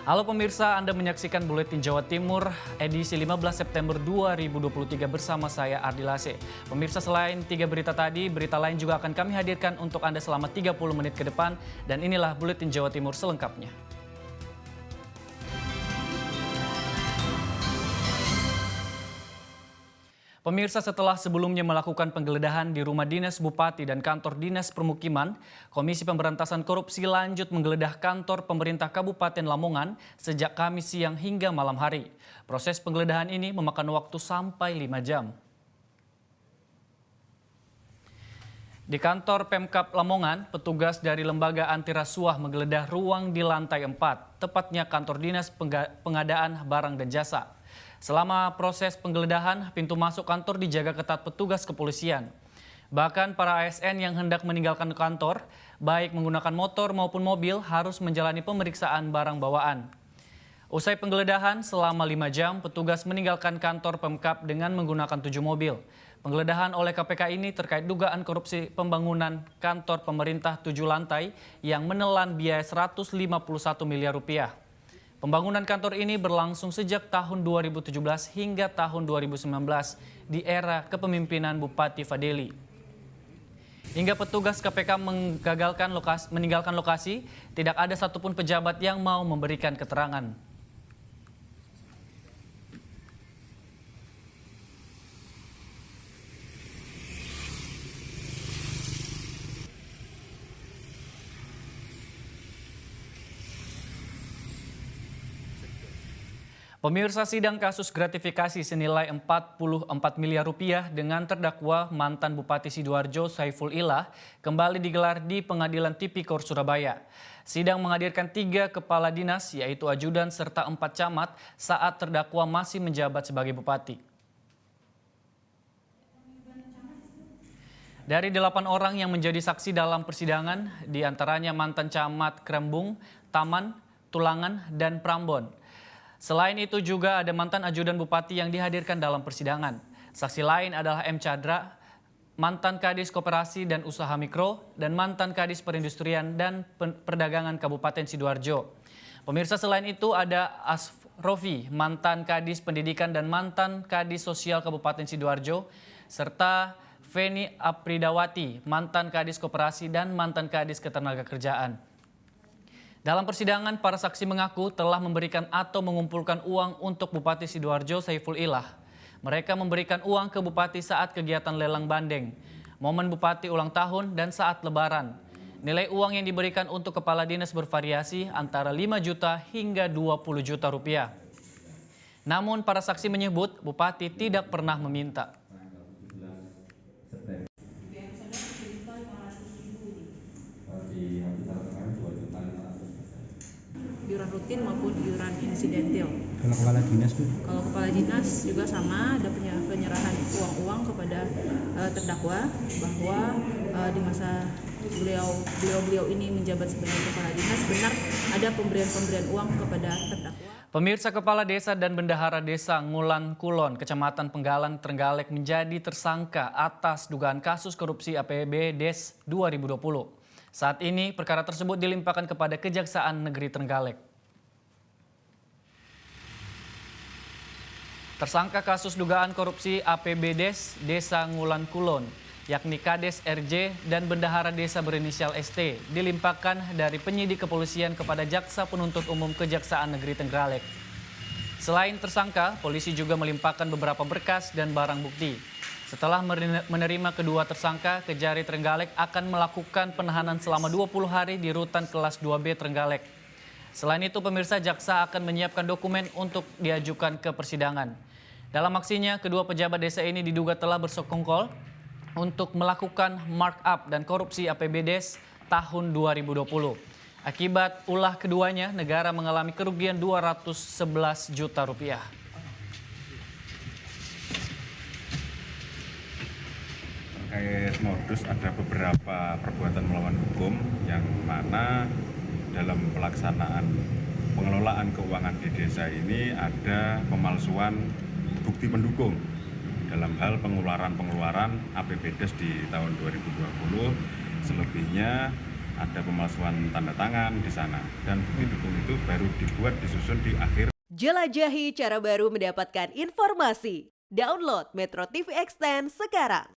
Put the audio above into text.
Halo pemirsa, Anda menyaksikan Buletin Jawa Timur edisi 15 September 2023 bersama saya Ardi Lase. Pemirsa, selain 3 berita tadi, berita lain juga akan kami hadirkan untuk Anda selama 30 menit ke depan. Dan inilah Buletin Jawa Timur selengkapnya. Pemirsa, setelah sebelumnya melakukan penggeledahan di rumah dinas Bupati dan kantor dinas permukiman, Komisi Pemberantasan Korupsi lanjut menggeledah kantor pemerintah Kabupaten Lamongan sejak Kamis siang hingga malam hari. Proses penggeledahan ini memakan waktu sampai 5 jam. Di kantor Pemkab Lamongan, petugas dari lembaga anti rasuah menggeledah ruang di lantai 4, tepatnya kantor dinas pengadaan barang dan jasa. Selama proses penggeledahan, pintu masuk kantor dijaga ketat petugas kepolisian. Bahkan para ASN yang hendak meninggalkan kantor, baik menggunakan motor maupun mobil, harus menjalani pemeriksaan barang bawaan. Usai penggeledahan selama 5 jam, petugas meninggalkan kantor Pemkab dengan menggunakan 7 mobil. Penggeledahan oleh KPK ini terkait dugaan korupsi pembangunan kantor pemerintah 7 lantai yang menelan biaya 151 miliar rupiah. Pembangunan kantor ini berlangsung sejak tahun 2017 hingga tahun 2019 di era kepemimpinan Bupati Fadeli. Hingga petugas KPK meninggalkan lokasi, tidak ada satupun pejabat yang mau memberikan keterangan. Pemirsa, sidang kasus gratifikasi senilai 44 miliar rupiah dengan terdakwa mantan Bupati Sidoarjo Saiful Ilah kembali digelar di Pengadilan Tipikor Surabaya. Sidang menghadirkan 3 kepala dinas yaitu ajudan serta 4 camat saat terdakwa masih menjabat sebagai bupati. Dari 8 orang yang menjadi saksi dalam persidangan, diantaranya mantan camat Krembung, Taman, Tulangan, dan Prambon. Selain itu juga ada mantan ajudan bupati yang dihadirkan dalam persidangan. Saksi lain adalah M. Chandra, mantan Kadis Koperasi dan Usaha Mikro, dan mantan Kadis Perindustrian dan Perdagangan Kabupaten Sidoarjo. Pemirsa, selain itu ada Asrofi, mantan Kadis Pendidikan dan mantan Kadis Sosial Kabupaten Sidoarjo, serta Feni Apridawati, mantan Kadis Koperasi dan mantan Kadis Ketenagakerjaan. Dalam persidangan, para saksi mengaku telah memberikan atau mengumpulkan uang untuk Bupati Sidoarjo Saiful Ilah. Mereka memberikan uang ke Bupati saat kegiatan lelang bandeng, momen Bupati ulang tahun, dan saat Lebaran. Nilai uang yang diberikan untuk kepala dinas bervariasi antara 5 juta hingga 20 juta rupiah. Namun para saksi menyebut Bupati tidak pernah meminta. Iuran rutin maupun iuran insidentil. Kalau kepala dinas tuh? Kalau kepala dinas juga sama, ada penyerahan uang-uang kepada terdakwa bahwa di masa beliau ini menjabat sebagai kepala dinas benar ada pemberian uang kepada terdakwa. Pemirsa, Kepala Desa dan Bendahara Desa Ngulan Kulon, Kecamatan Penggalang, Trenggalek menjadi tersangka atas dugaan kasus korupsi APBDes 2020. Saat ini, perkara tersebut dilimpahkan kepada Kejaksaan Negeri Trenggalek. Tersangka kasus dugaan korupsi APBDes Desa Ngulan Kulon, yakni Kades RJ dan Bendahara Desa berinisial ST, dilimpahkan dari penyidik kepolisian kepada Jaksa Penuntut Umum Kejaksaan Negeri Trenggalek. Selain tersangka, polisi juga melimpahkan beberapa berkas dan barang bukti. Setelah menerima kedua tersangka, Kejari Trenggalek akan melakukan penahanan selama 20 hari di rutan kelas 2B Trenggalek. Selain itu, pemirsa, jaksa akan menyiapkan dokumen untuk diajukan ke persidangan. Dalam aksinya, kedua pejabat desa ini diduga telah bersekongkol untuk melakukan markup dan korupsi APBDes tahun 2020. Akibat ulah keduanya, negara mengalami kerugian 211 juta rupiah. Terkait modus, ada beberapa perbuatan melawan hukum yang mana dalam pelaksanaan pengelolaan keuangan di desa ini ada pemalsuan bukti pendukung dalam hal pengeluaran APBDes di tahun 2020. Selebihnya ada pemalsuan tanda tangan di sana, dan bukti dukung itu baru dibuat disusun di akhir. Jelajahi cara baru mendapatkan informasi. Download Metro TV Extend sekarang.